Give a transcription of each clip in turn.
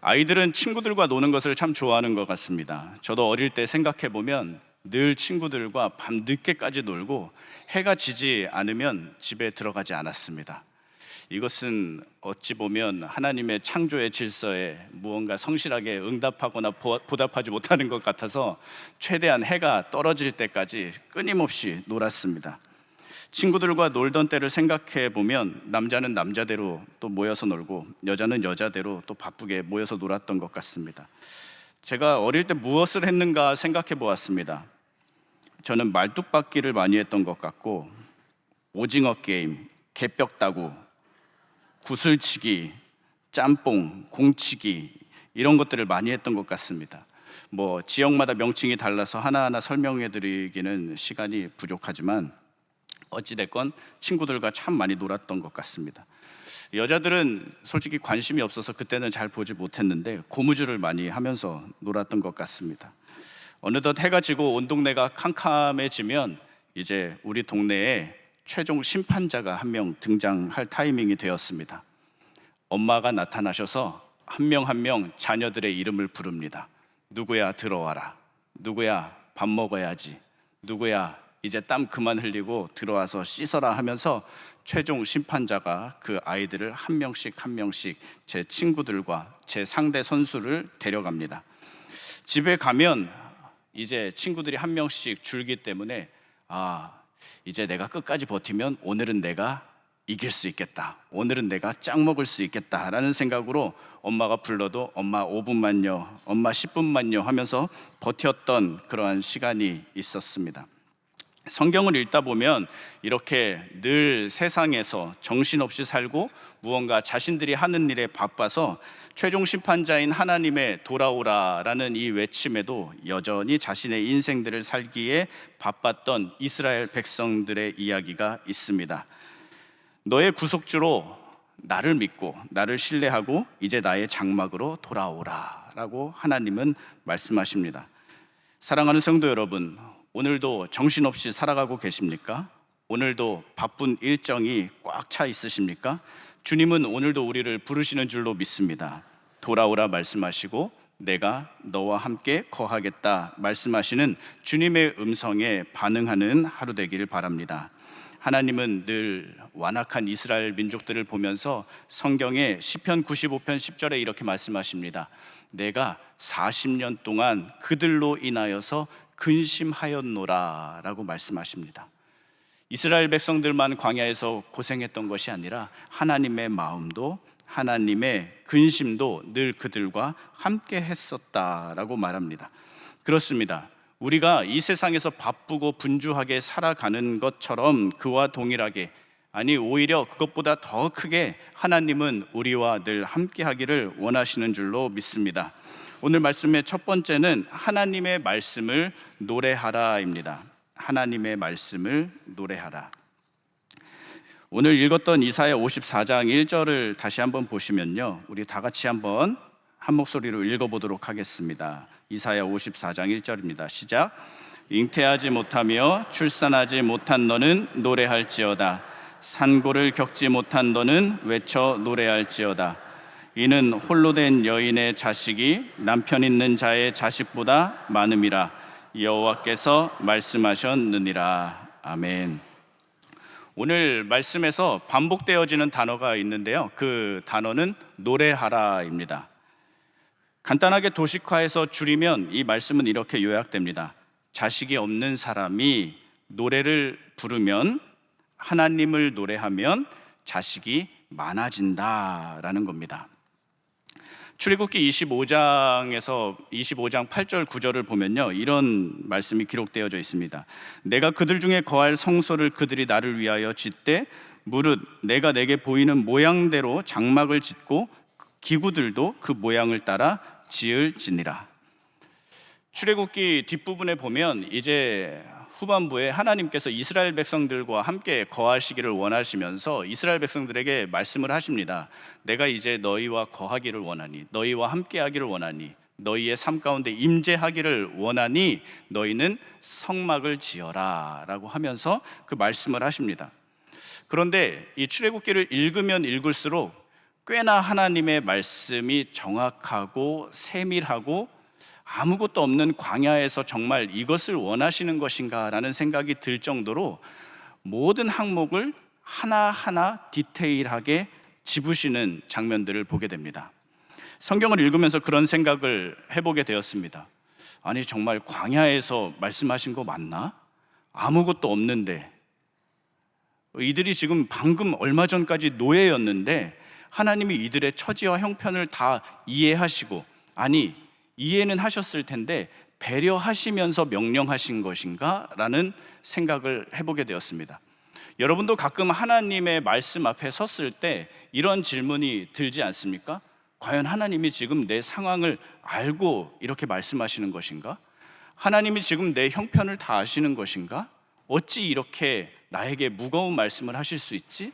아이들은 친구들과 노는 것을 참 좋아하는 것 같습니다. 저도 어릴 때 생각해 보면 늘 친구들과 밤 늦게까지 놀고 해가 지지 않으면 집에 들어가지 않았습니다. 이것은 어찌 보면 하나님의 창조의 질서에 무언가 성실하게 응답하거나 보답하지 못하는 것 같아서 최대한 해가 떨어질 때까지 끊임없이 놀았습니다. 친구들과 놀던 때를 생각해 보면 남자는 남자대로 또 모여서 놀고 여자는 여자대로 또 바쁘게 모여서 놀았던 것 같습니다. 제가 어릴 때 무엇을 했는가 생각해 보았습니다. 저는 말뚝박기를 많이 했던 것 같고 오징어 게임, 개벽 따구, 구슬치기, 짬뽕, 공치기 이런 것들을 많이 했던 것 같습니다. 지역마다 명칭이 달라서 하나하나 설명해 드리기는 시간이 부족하지만 어찌됐건 친구들과 참 많이 놀았던 것 같습니다. 여자들은 솔직히 관심이 없어서 그때는 잘 보지 못했는데 고무줄을 많이 하면서 놀았던 것 같습니다. 어느덧 해가 지고 온 동네가 캄캄해지면 이제 우리 동네에 최종 심판자가 한 명 등장할 타이밍이 되었습니다. 엄마가 나타나셔서 한 명 한 명 자녀들의 이름을 부릅니다. 누구야 들어와라. 누구야 밥 먹어야지. 누구야 이제 땀 그만 흘리고 들어와서 씻어라 하면서 최종 심판자가 그 아이들을 한 명씩 한 명씩 제 친구들과 제 상대 선수를 데려갑니다. 집에 가면 이제 친구들이 한 명씩 줄기 때문에 이제 내가 끝까지 버티면 오늘은 내가 이길 수 있겠다, 오늘은 내가 짱 먹을 수 있겠다라는 생각으로 엄마가 불러도 엄마 5분만요, 엄마 10분만요 하면서 버텼던 그러한 시간이 있었습니다. 성경을 읽다 보면 이렇게 늘 세상에서 정신없이 살고 무언가 자신들이 하는 일에 바빠서 최종 심판자인 하나님의 돌아오라라는 이 외침에도 여전히 자신의 인생들을 살기에 바빴던 이스라엘 백성들의 이야기가 있습니다. 너의 구속주로 나를 믿고 나를 신뢰하고 이제 나의 장막으로 돌아오라라고 하나님은 말씀하십니다. 사랑하는 성도 여러분, 오늘도 정신없이 살아가고 계십니까? 오늘도 바쁜 일정이 꽉 차 있으십니까? 주님은 오늘도 우리를 부르시는 줄로 믿습니다. 돌아오라 말씀하시고 내가 너와 함께 거하겠다 말씀하시는 주님의 음성에 반응하는 하루 되기를 바랍니다. 하나님은 늘 완악한 이스라엘 민족들을 보면서 성경의 시편 95편 10절에 이렇게 말씀하십니다. 내가 40년 동안 그들로 인하여서 근심하였노라 라고 말씀하십니다. 이스라엘 백성들만 광야에서 고생했던 것이 아니라 하나님의 마음도 하나님의 근심도 늘 그들과 함께 했었다라고 말합니다. 그렇습니다. 우리가 이 세상에서 바쁘고 분주하게 살아가는 것처럼 그와 동일하게, 아니 오히려 그것보다 더 크게 하나님은 우리와 늘 함께 하기를 원하시는 줄로 믿습니다. 오늘 말씀의 첫 번째는 하나님의 말씀을 노래하라입니다. 하나님의 말씀을 노래하라. 오늘 읽었던 이사야 54장 1절을 다시 한번 보시면요, 우리 다 같이 한번 한 목소리로 읽어보도록 하겠습니다. 이사야 54장 1절입니다. 시작. 잉태하지 못하며 출산하지 못한 너는 노래할지어다. 산고를 겪지 못한 너는 외쳐 노래할지어다. 이는 홀로 된 여인의 자식이 남편 있는 자의 자식보다 많음이라 여호와께서 말씀하셨느니라. 아멘. 오늘 말씀에서 반복되어지는 단어가 있는데요, 그 단어는 노래하라입니다. 간단하게 도식화해서 줄이면 이 말씀은 이렇게 요약됩니다. 자식이 없는 사람이 노래를 부르면, 하나님을 노래하면 자식이 많아진다라는 겁니다. 출애굽기 25장에서 25장 8절 9절을 보면요, 이런 말씀이 기록되어져 있습니다. 내가 그들 중에 거할 성소를 그들이 나를 위하여 짓되 무릇 내가 내게 보이는 모양대로 장막을 짓고 기구들도 그 모양을 따라 지을지니라. 출애굽기 뒷부분에 보면 이제 후반부에 하나님께서 이스라엘 백성들과 함께 거하시기를 원하시면서 이스라엘 백성들에게 말씀을 하십니다. 내가 이제 너희와 거하기를 원하니, 너희와 함께 하기를 원하니, 너희의 삶 가운데 임재하기를 원하니 너희는 성막을 지어라 라고 하면서 그 말씀을 하십니다. 그런데 이 출애굽기를 읽으면 읽을수록 꽤나 하나님의 말씀이 정확하고 세밀하고 아무것도 없는 광야에서 정말 이것을 원하시는 것인가 라는 생각이 들 정도로 모든 항목을 하나하나 디테일하게 짚으시는 장면들을 보게 됩니다. 성경을 읽으면서 그런 생각을 해보게 되었습니다. 아니, 정말 광야에서 말씀하신 거 맞나? 아무것도 없는데, 이들이 지금 방금 얼마 전까지 노예였는데 하나님이 이들의 처지와 형편을 다 이해하시고, 아니, 이해는 하셨을 텐데 배려하시면서 명령하신 것인가? 라는 생각을 해보게 되었습니다. 여러분도 가끔 하나님의 말씀 앞에 섰을 때 이런 질문이 들지 않습니까? 과연 하나님이 지금 내 상황을 알고 이렇게 말씀하시는 것인가? 하나님이 지금 내 형편을 다 아시는 것인가? 어찌 이렇게 나에게 무거운 말씀을 하실 수 있지?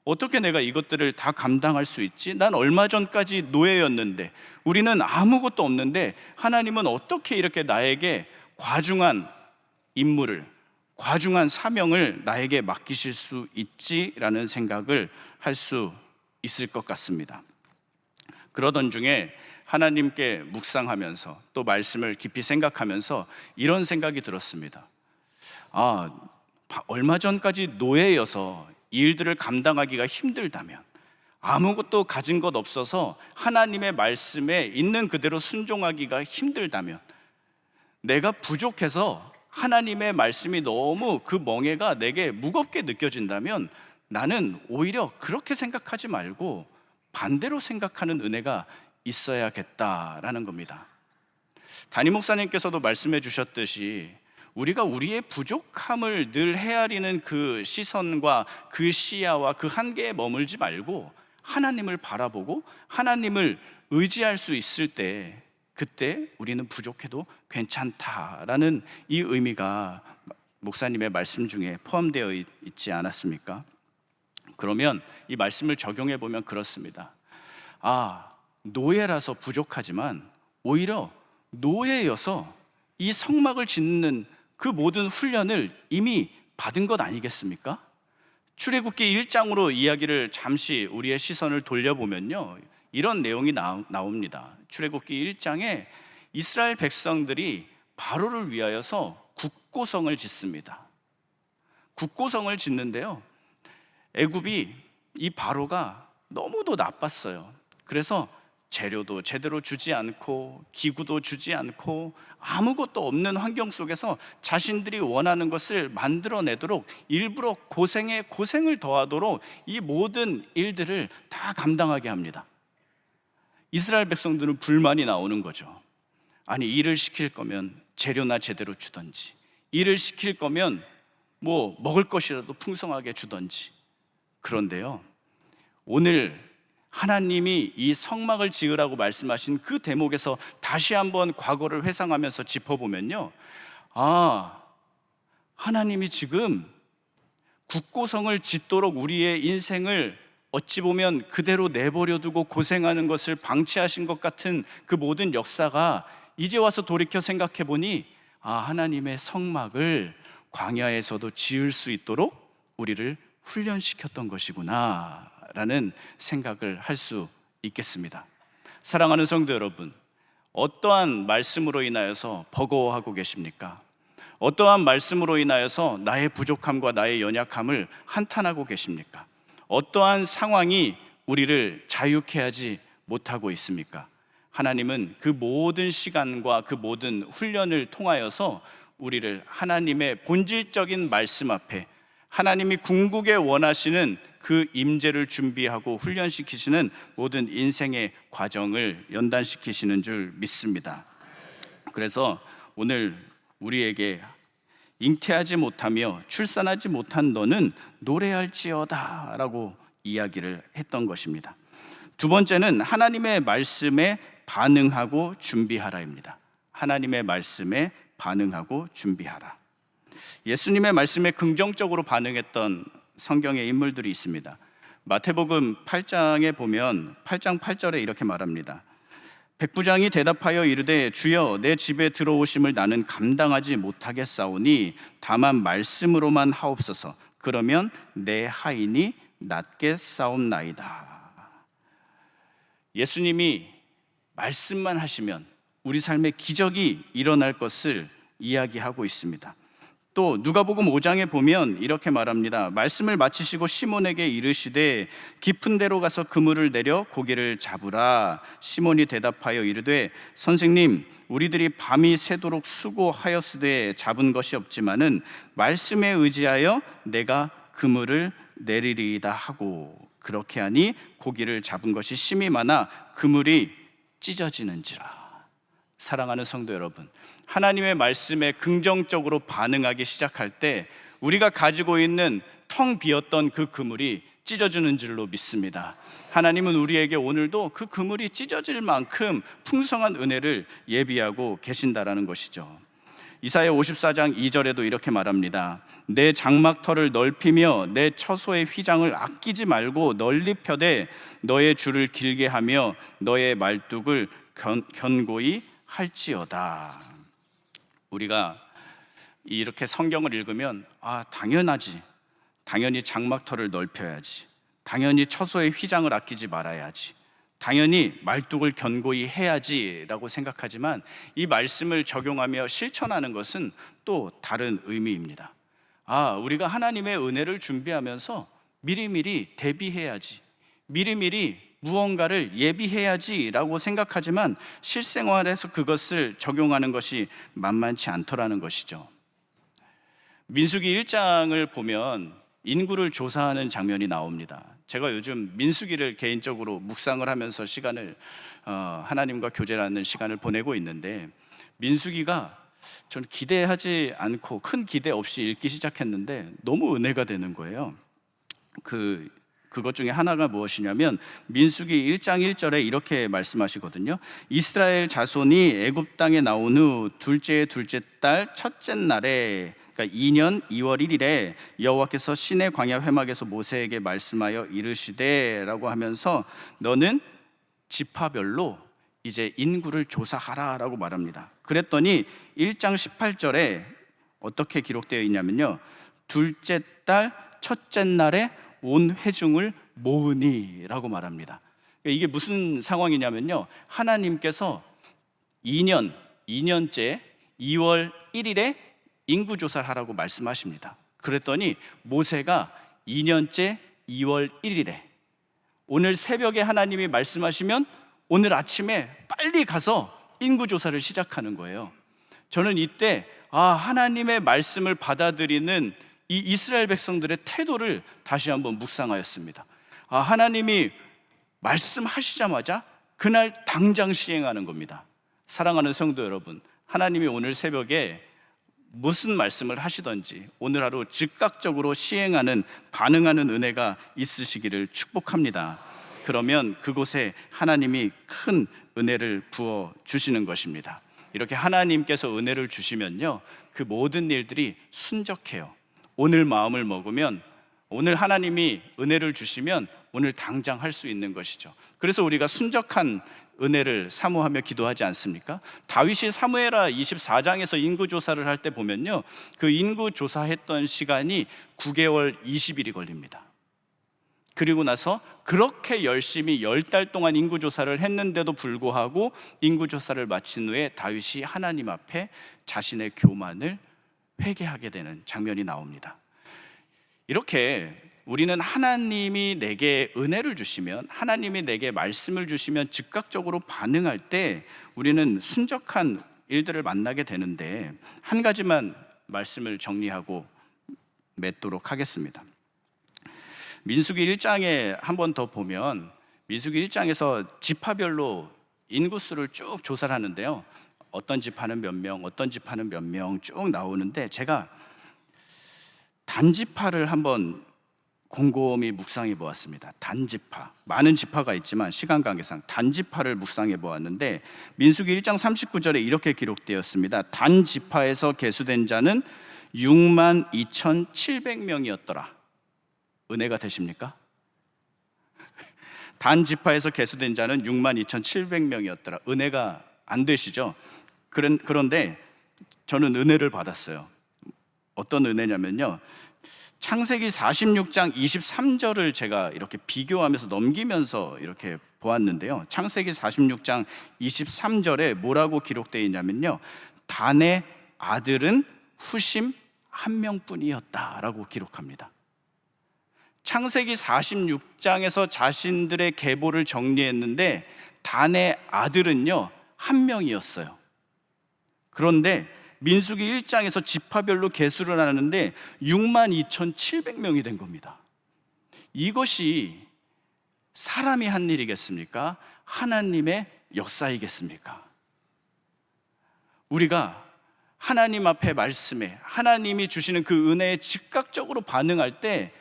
어떻게 내가 이것들을 다 감당할 수 있지? 난 얼마 전까지 노예였는데, 우리는 아무것도 없는데 하나님은 어떻게 이렇게 나에게 과중한 임무를, 과중한 사명을 나에게 맡기실 수 있지라는 생각을 할 수 있을 것 같습니다. 그러던 중에 하나님께 묵상하면서 또 말씀을 깊이 생각하면서 이런 생각이 들었습니다. 얼마 전까지 노예여서 일들을 감당하기가 힘들다면, 아무것도 가진 것 없어서 하나님의 말씀에 있는 그대로 순종하기가 힘들다면, 내가 부족해서 하나님의 말씀이 너무 그 멍에가 내게 무겁게 느껴진다면 나는 오히려 그렇게 생각하지 말고 반대로 생각하는 은혜가 있어야겠다라는 겁니다. 담임 목사님께서도 말씀해 주셨듯이 우리가 우리의 부족함을 늘 헤아리는 그 시선과 그 시야와 그 한계에 머물지 말고 하나님을 바라보고 하나님을 의지할 수 있을 때, 그때 우리는 부족해도 괜찮다라는 이 의미가 목사님의 말씀 중에 포함되어 있지 않았습니까? 그러면 이 말씀을 적용해 보면 그렇습니다. 노예라서 부족하지만 오히려 노예여서 이 성막을 짓는 그 모든 훈련을 이미 받은 것 아니겠습니까? 출애굽기 1장으로 이야기를 잠시 우리의 시선을 돌려보면요, 이런 내용이 나옵니다. 출애굽기 1장에 이스라엘 백성들이 바로를 위하여서 국고성을 짓습니다. 국고성을 짓는데요, 애굽이 이 바로가 너무도 나빴어요. 그래서 재료도 제대로 주지 않고 기구도 주지 않고 아무것도 없는 환경 속에서 자신들이 원하는 것을 만들어내도록 일부러 고생에 고생을 더하도록 이 모든 일들을 다 감당하게 합니다. 이스라엘 백성들은 불만이 나오는 거죠. 아니, 일을 시킬 거면 재료나 제대로 주던지, 일을 시킬 거면 뭐 먹을 것이라도 풍성하게 주던지. 그런데요, 오늘 하나님이 이 성막을 지으라고 말씀하신 그 대목에서 다시 한번 과거를 회상하면서 짚어보면요, 하나님이 지금 국고성을 짓도록 우리의 인생을 어찌 보면 그대로 내버려 두고 고생하는 것을 방치하신 것 같은 그 모든 역사가 이제 와서 돌이켜 생각해 보니 하나님의 성막을 광야에서도 지을 수 있도록 우리를 훈련시켰던 것이구나 라는 생각을 할 수 있겠습니다. 사랑하는 성도 여러분, 어떠한 말씀으로 인하여서 버거워하고 계십니까? 어떠한 말씀으로 인하여서 나의 부족함과 나의 연약함을 한탄하고 계십니까? 어떠한 상황이 우리를 자유케 하지 못하고 있습니까? 하나님은 그 모든 시간과 그 모든 훈련을 통하여서 우리를 하나님의 본질적인 말씀 앞에, 하나님이 궁극에 원하시는 그 임재를 준비하고 훈련시키시는 모든 인생의 과정을 연단시키시는 줄 믿습니다. 그래서 오늘 우리에게 잉태하지 못하며 출산하지 못한 너는 노래할지어다 라고 이야기를 했던 것입니다. 두 번째는 하나님의 말씀에 반응하고 준비하라입니다. 하나님의 말씀에 반응하고 준비하라. 예수님의 말씀에 긍정적으로 반응했던 성경의 인물들이 있습니다. 마태복음 8장에 보면 8장 8절에 이렇게 말합니다. 백부장이 대답하여 이르되 주여, 내 집에 들어오심을 나는 감당하지 못하겠사오니 다만 말씀으로만 하옵소서. 그러면 내 하인이 낫겠사옵나이다. 예수님이 말씀만 하시면 우리 삶에 기적이 일어날 것을 이야기하고 있습니다. 또 누가복음 5장에 보면 이렇게 말합니다. 말씀을 마치시고 시몬에게 이르시되 깊은 데로 가서 그물을 내려 고기를 잡으라. 시몬이 대답하여 이르되 선생님, 우리들이 밤이 새도록 수고하였으되 잡은 것이 없지만은 말씀에 의지하여 내가 그물을 내리리이다 하고, 그렇게 하니 고기를 잡은 것이 심히 많아 그물이 찢어지는지라. 사랑하는 성도 여러분, 하나님의 말씀에 긍정적으로 반응하기 시작할 때 우리가 가지고 있는 텅 비었던 그 그물이 찢어지는 줄로 믿습니다. 하나님은 우리에게 오늘도 그 그물이 찢어질 만큼 풍성한 은혜를 예비하고 계신다라는 것이죠. 이사야 54장 2절에도 이렇게 말합니다. 내 장막터를 넓히며 내 처소의 휘장을 아끼지 말고 널리 펴되 너의 줄을 길게 하며 너의 말뚝을 견고히 할지어다. 우리가 이렇게 성경을 읽으면 당연히 장막터를 넓혀야지, 당연히 처소의 휘장을 아끼지 말아야지, 당연히 말뚝을 견고히 해야지 라고 생각하지만 이 말씀을 적용하며 실천하는 것은 또 다른 의미입니다. 우리가 하나님의 은혜를 준비하면서 미리미리 대비해야지, 미리미리 무언가를 예비해야지 라고 생각하지만 실생활에서 그것을 적용하는 것이 만만치 않더라는 것이죠. 민수기 1장을 보면 인구를 조사하는 장면이 나옵니다. 제가 요즘 민수기를 개인적으로 묵상을 하면서 하나님과 교제를 하는 시간을 보내고 있는데, 민수기가 저는 기대하지 않고 큰 기대 없이 읽기 시작했는데 너무 은혜가 되는 거예요. 그것 중에 하나가 무엇이냐면 민수기 1장 1절에 이렇게 말씀하시거든요. 이스라엘 자손이 애굽 땅에 나온 후 둘째 달 첫째 날에, 그러니까 2년 2월 1일에 여호와께서 시내 광야 회막에서 모세에게 말씀하여 이르시되 라고 하면서 너는 지파별로 이제 인구를 조사하라 라고 말합니다. 그랬더니 1장 18절에 어떻게 기록되어 있냐면요, 둘째 달 첫째 날에 온 회중을 모으니 라고 말합니다. 이게 무슨 상황이냐면요, 하나님께서 2년째 2월 1일에 인구조사를 하라고 말씀하십니다. 그랬더니 모세가 2년째 2월 1일에, 오늘 새벽에 하나님이 말씀하시면 오늘 아침에 빨리 가서 인구조사를 시작하는 거예요. 저는 이때 하나님의 말씀을 받아들이는 이 이스라엘 백성들의 태도를 다시 한번 묵상하였습니다. 하나님이 말씀하시자마자 그날 당장 시행하는 겁니다. 사랑하는 성도 여러분, 하나님이 오늘 새벽에 무슨 말씀을 하시든지 오늘 하루 즉각적으로 시행하는, 반응하는 은혜가 있으시기를 축복합니다. 그러면 그곳에 하나님이 큰 은혜를 부어 주시는 것입니다. 이렇게 하나님께서 은혜를 주시면요, 그 모든 일들이 순적해요. 오늘 마음을 먹으면, 오늘 하나님이 은혜를 주시면 오늘 당장 할 수 있는 것이죠. 그래서 우리가 순적한 은혜를 사모하며 기도하지 않습니까? 다윗이 사무엘하 24장에서 인구조사를 할 때 보면요, 그 인구조사했던 시간이 9개월 20일이 걸립니다. 그리고 나서 그렇게 열심히 10달 동안 인구조사를 했는데도 불구하고 인구조사를 마친 후에 다윗이 하나님 앞에 자신의 교만을 회개하게 되는 장면이 나옵니다. 이렇게 우리는 하나님이 내게 은혜를 주시면, 하나님이 내게 말씀을 주시면 즉각적으로 반응할 때 우리는 순적한 일들을 만나게 되는데, 한 가지만 말씀을 정리하고 맺도록 하겠습니다. 민수기 1장에 한 번 더 보면 민수기 1장에서 지파별로 인구수를 쭉 조사를 하는데요, 어떤 지파는 몇 명, 어떤 지파는 몇 명 쭉 나오는데, 제가 단지파를 한번 곰곰이 묵상해 보았습니다. 단지파, 많은 지파가 있지만 시간 관계상 단지파를 묵상해 보았는데 민수기 1장 39절에 이렇게 기록되었습니다. 단지파에서 계수된 자는 62,700명이었더라. 은혜가 되십니까? 단지파에서 계수된 자는 62,700명이었더라. 은혜가 안 되시죠? 그런데 저는 은혜를 받았어요. 어떤 은혜냐면요, 창세기 46장 23절을 제가 이렇게 비교하면서 넘기면서 이렇게 보았는데요. 창세기 46장 23절에 뭐라고 기록되어 있냐면요, 단의 아들은 후심 한 명뿐이었다라고 기록합니다. 창세기 46장에서 자신들의 계보를 정리했는데 단의 아들은요 한 명이었어요. 그런데 민수기 1장에서 지파별로 계수를 하는데 62,700명이 된 겁니다. 이것이 사람이 한 일이겠습니까? 하나님의 역사이겠습니까? 우리가 하나님 앞에 말씀에 하나님이 주시는 그 은혜에 즉각적으로 반응할 때,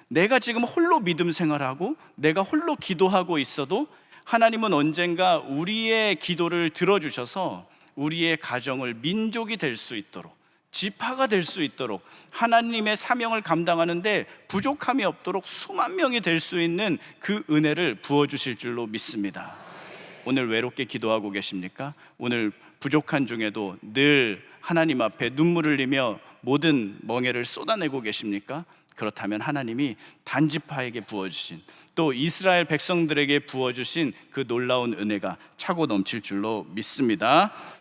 내가 지금 홀로 믿음 생활하고 내가 홀로 기도하고 있어도 하나님은 언젠가 우리의 기도를 들어주셔서 우리의 가정을 민족이 될 수 있도록, 지파가 될 수 있도록, 하나님의 사명을 감당하는데 부족함이 없도록 수만 명이 될 수 있는 그 은혜를 부어주실 줄로 믿습니다. 오늘 외롭게 기도하고 계십니까? 오늘 부족한 중에도 늘 하나님 앞에 눈물을 흘리며 모든 멍에를 쏟아내고 계십니까? 그렇다면 하나님이 단지파에게 부어주신, 또 이스라엘 백성들에게 부어주신 그 놀라운 은혜가 차고 넘칠 줄로 믿습니다.